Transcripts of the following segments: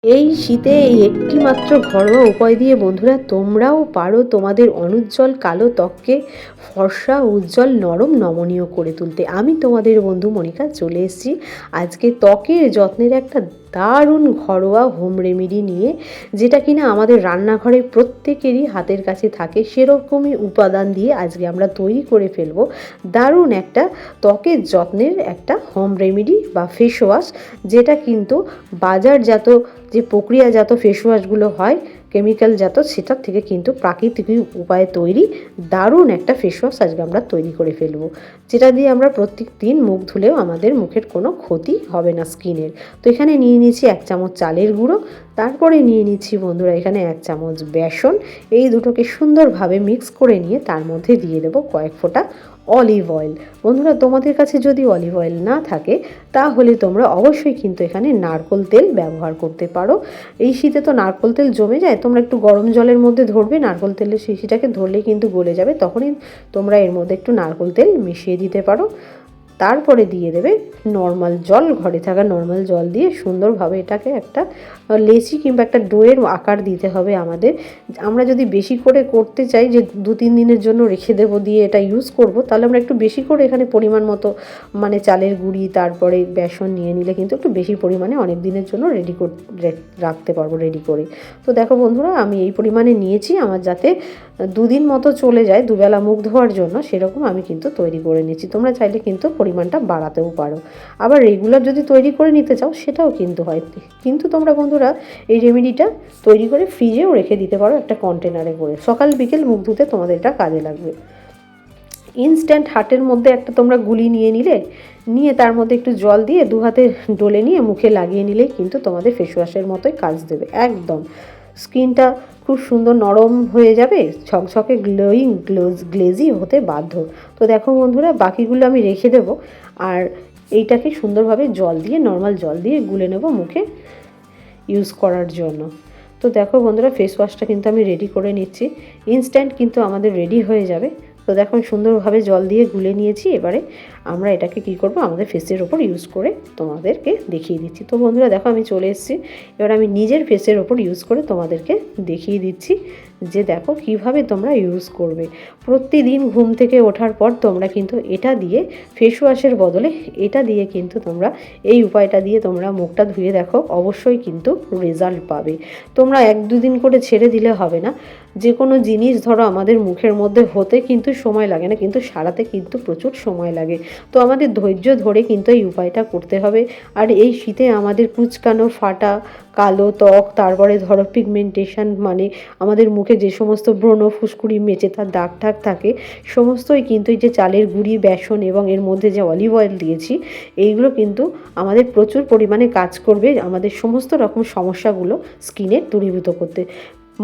এই শীতে এই একটি মাত্র ঘরোয়া উপায় দিয়ে বন্ধুরা তোমরাও পারো তোমাদের অনুজ্জ্বল কালো ত্বককে ফর্সা উজ্জ্বল নরম নমনীয় করে তুলতে। আমি তোমাদের বন্ধু মনিকা চলে এসেছি আজকে ত্বকের যত্নের একটা দারুণ ঘরোয়া হোম রেমেডি নিয়ে, যেটা কিনা আমাদের রান্নাঘরে প্রত্যেকেরই হাতের কাছে থাকে। সেরকমই উপাদান দিয়ে আজকে আমরা তৈরি করে ফেলবো দারুণ একটা ত্বকের যত্নের একটা হোম রেমেডি বা ফেস ওয়াশ, যেটা কিন্তু বাজারজাত যে প্রক্রিয়াজাত ফেস ওয়াশগুলো হয় কেমিক্যালজাত, সেটার থেকে কিন্তু প্রাকৃতিক উপায়ে তৈরি দারুণ একটা ফেস ওয়াশ আজকে আমরা তৈরি করে ফেলবো, যেটা দিয়ে আমরা প্রত্যেক দিন মুখ ধুলেও আমাদের মুখের কোনো ক্ষতি হবে না স্কিনের। তো এখানে নিয়ে নিয়েছি 1 চামচ চালের গুঁড়ো, তারপরে নিয়ে নিচ্ছি বন্ধুরা এখানে 1 চামচ বেসন। এই দুটোকে সুন্দরভাবে মিক্স করে নিয়ে তার মধ্যে দিয়ে দেবো কয়েক ফোঁটা অলিভ অয়েল। বন্ধুরা তোমাদের কাছে যদি অলিভ অয়েল না থাকে তাহলে তোমরা অবশ্যই কিন্তু এখানে নারকোল তেল ব্যবহার করতে পারো। এই শীতে তো নারকোল তেল জমে যায়, তোমরা একটু গরম জলের মধ্যে ধরবে, নারকোল তেলের শিশিটাকে ধরলেই কিন্তু গলে যাবে, তখনই তোমরা এর মধ্যে একটু নারকোল তেল মিশিয়ে দিতে পারো। তারপরে দিয়ে দেবে নর্মাল জল, ঘরে থাকা নর্মাল জল দিয়ে সুন্দরভাবে এটাকে একটা লেচি কিংবা একটা ডোয়ের আকার দিতে হবে আমাদের। আমরা যদি বেশি করে করতে চাই যে 2-3 দিনের জন্য রেখে দেবো দিয়ে এটা ইউজ করব, তাহলে আমরা একটু বেশি করে এখানে পরিমাণ মতো মানে চালের গুঁড়ি তারপরে বেসন নিয়ে নিলে কিন্তু একটু বেশি পরিমাণে অনেক দিনের জন্য রাখতে পারবো রেডি করে। তো দেখো বন্ধুরা আমি এই পরিমাণে নিয়েছি, আমার যাতে 2 দিন মতো চলে যায় দুবেলা মুখ ধোয়ার জন্য, সেরকম আমি কিন্তু তৈরি করে নিচ্ছি। তোমরা চাইলে কিন্তু পরিমাণটা বাড়াতেও পারো, আবার রেগুলার যদি তৈরি করে নিতে চাও সেটাও কিন্তু হয়। কিন্তু তোমরা বন্ধুরা এই রেমেডিটা তৈরি করে ফ্রিজেও রেখে দিতে পারো একটা কন্টেনারে করে, সকাল বিকেল মুখ ধুতে তোমাদের এটা কাজে লাগবে। ইনস্ট্যান্ট হার্টের মধ্যে একটা তোমরা গুলি নিয়ে নিয়ে তার মধ্যে একটু জল দিয়ে 2 হাতে ডলে নিয়ে মুখে লাগিয়ে নিলেই কিন্তু তোমাদের ফেস ওয়াশের মতোই কাজ দেবে। একদম স্কিনটা খুব সুন্দর নরম হয়ে যাবে, ছকছকে গ্লোয়িং গ্লেজি হতে বাধ্য। তো দেখো বন্ধুরা বাকিগুলো আমি রেখে দেবো, আর এইটাকে সুন্দরভাবে জল দিয়ে নর্মাল জল দিয়ে গুলে নেব মুখে ইউজ করার জন্য। তো দেখো বন্ধুরা ফেস ওয়াশটা কিন্তু আমি রেডি করে নিচ্ছি, ইনস্ট্যান্ট কিন্তু আমাদের রেডি হয়ে যাবে। তো দেখো আমি সুন্দরভাবে জল দিয়ে গুলে নিয়েছি, এবারে আমরা এটাকে কি করব আমাদের ফেসের ওপর ইউজ করে তোমাদেরকে দেখিয়ে দিচ্ছি। তো বন্ধুরা দেখো আমি চলে এসেছি, এবার আমি নিজের ফেসের ওপর ইউজ করে তোমাদেরকে দেখিয়ে দিচ্ছি যে দেখো কিভাবে তোমরা ইউজ করবে। প্রতিদিন ঘুম থেকে ওঠার পর তোমরা কিন্তু এটা দিয়ে ফেস ওয়াশের বদলে এটা দিয়ে কিন্তু তোমরা এই উপায়টা দিয়ে তোমরা মুখটা ধুয়ে দেখো, অবশ্যই কিন্তু রেজাল্ট পাবে। তোমরা 1-2 দিন করে ছেড়ে দিলে হবে না। যে কোনো জিনিস ধরো আমাদের মুখের মধ্যে হতে কিন্তু সময় লাগে না, কিন্তু সারাতে কিন্তু প্রচুর সময় লাগে। তো আমাদের ধৈর্য ধরে কিন্তু এই উপায়টা করতে হবে। আর এই শীতে আমাদের কুচকানো ফাটা কালো ত্বক, তারপরে ধরো পিগমেন্টেশন মানে আমাদের মুখে যে সমস্ত ব্রণ ফুসকুড়ি মেচে তার দাগ ঠাক থাকে, সমস্তই কিন্তু এই যে চালের গুঁড়ি বেসন এবং এর মধ্যে যে অলিভ অয়েল দিয়েছি এইগুলো কিন্তু আমাদের প্রচুর পরিমাণে কাজ করবে আমাদের সমস্ত রকম সমস্যাগুলো স্কিনে দূরীভূত করতে।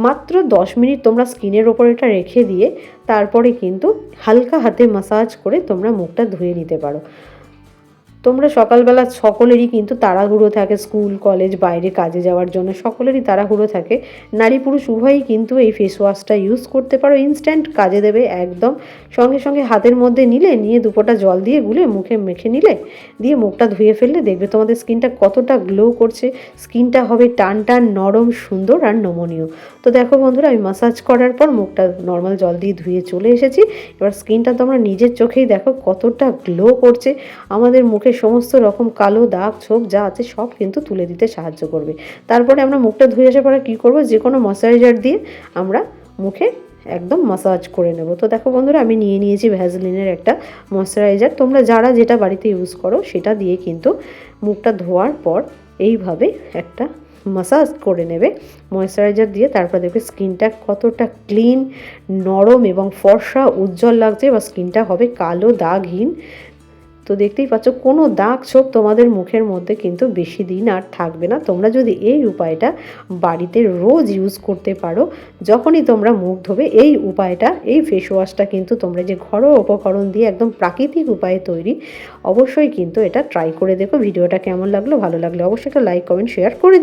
মাত্র 10 মিনিট তোমরা স্কিনের ওপর এটা রেখে দিয়ে তারপরে কিন্তু হালকা হাতে ম্যাসাজ করে তোমরা মুখটা ধুয়ে নিতে পারো। তোমরা সকালবেলা সকলেরই কিন্তু তাড়াহুড়ো থাকে, স্কুল কলেজ বাইরে কাজে যাওয়ার জন্য সকলেরই তাড়াহুড়ো থাকে, নারী পুরুষ উভয়ই কিন্তু এই ফেস ওয়াশটা ইউজ করতে পারো, ইনস্ট্যান্ট কাজে দেবে একদম। সঙ্গে সঙ্গে হাতের মধ্যে নিয়ে 2 ফোঁটা জল দিয়ে গুলে মুখে মেখে নিলে, দিয়ে মুখটা ধুয়ে ফেললে দেখবে তোমাদের স্কিনটা কতটা গ্লো করছে, স্কিনটা হবে টান টান নরম সুন্দর আর নমনীয়। তো দেখো বন্ধুরা আমি ম্যাসাজ করার পর মুখটা নর্মাল জল দিয়ে ধুয়ে চলে এসেছি, এবার স্কিনটা তোমরা নিজের চোখেই দেখো কতটা গ্লো করছে। আমাদের মুখে সমস্ত রকম কালো দাগ ছোপ যা আছে সব কিন্তু তুলে দিতে সাহায্য করবে। তারপরে আমরা মুখটা ধুয়ে আসার পরে কী করবো, যে কোনো ময়েশ্চারাইজার দিয়ে আমরা মুখে একদম মাসাজ করে নেব। তো দেখো বন্ধুরা আমি নিয়ে নিয়েছি ভ্যাসলিনের একটা ময়েশ্চারাইজার, তোমরা যারা যেটা বাড়িতে ইউজ করো সেটা দিয়ে কিন্তু মুখটা ধোয়ার পর এইভাবে একটা মাসাজ করে নেবে ময়েশ্চারাইজার দিয়ে। তারপর দেখবে স্কিনটা কতটা ক্লিন নরম এবং ফর্সা উজ্জ্বল লাগছে, বা স্কিনটা হবে কালো দাগহীন। তো দেখতেই পাচ্ছ কোনো দাগ ছোপ তোমাদের মুখের মধ্যে কিন্তু বেশি দিন আর থাকবে না। তোমরা যদি এই উপায়টা বাড়িতে রোজ ইউজ করতে পারো, যখনই তোমরা মুখ ধোবে এই উপায়টা এই ফেস ওয়াশটা কিন্তু তোমরা যে ঘরোয়া উপকরণ দিয়ে একদম প্রাকৃতিক উপায়ে তৈরি, অবশ্যই কিন্তু এটা ট্রাই করে দেখো। ভিডিওটা কেমন লাগলো, ভালো লাগলে অবশ্যই একটা লাইক কমেন্ট শেয়ার করে দিও।